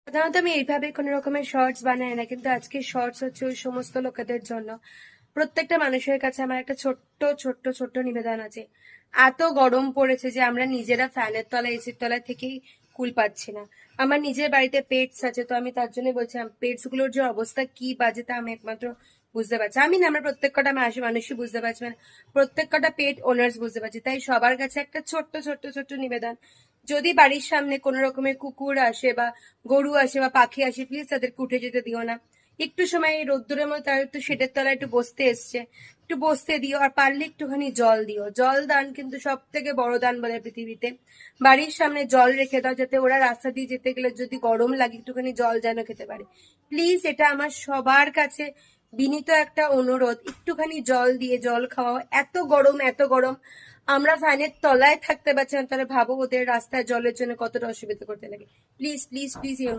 সাধারণত আমি এইভাবে কোনো রকমের শর্টস বানাই না, কিন্তু আজকে শর্টস হচ্ছে ওই সমস্ত লোকেদের জন্য। প্রত্যেকটা মানুষের কাছে আমার একটা ছোট্ট ছোট্ট ছোট্ট নিবেদন আছে। এত গরম পড়েছে যে আমরা নিজেরা ফ্যানের তলায় এসির তলায় থেকেই কুল পাচ্ছি না। আমার নিজের বাড়িতে পেটস আছে, তো আমি তার জন্য বলছি পেটস গুলোর যে অবস্থা কি বাজে তা আমি একমাত্র বুঝতে পারছি। আমি না, আমরা প্রত্যেক কটা মানুষই বুঝতে পারছি, মানে প্রত্যেক কটা পেট ওনার্স বুঝতে পারছি। তাই সবার কাছে একটা ছোট্ট ছোট্ট ছোট্ট নিবেদন, যদি বাড়ির সামনে কোনো রকমের কুকুর আসে বা গরু আসে বা পাখি আসে, প্লিজ তাদেরকে উঠে যেতে দিও না। একটু সময় এই রোদ্দুরের মধ্যে তারা একটু শেডের তলায় একটু বসতে এসছে, একটু বসতে দিও। আর পারলে একটুখানি জল দিও। জল দান কিন্তু সব থেকে বড় দান বলে পৃথিবীতে। বাড়ির সামনে জল রেখে দাও, যাতে ওরা রাস্তা দিয়ে যেতে গেলে যদি গরম লাগে একটুখানি জল যেন খেতে পারে। প্লিজ, এটা আমার সবার কাছে বিনীত একটা অনুরোধ, একটুখানি জল দিয়ে জল খাওয়াও। এত গরম এত গরম, আমরা ফ্যানের তলায় থাকতে পারছি না, তাহলে ভাবো ওদের রাস্তায় জলের জন্য কতটা অসুবিধা করতে লাগে। Please please please.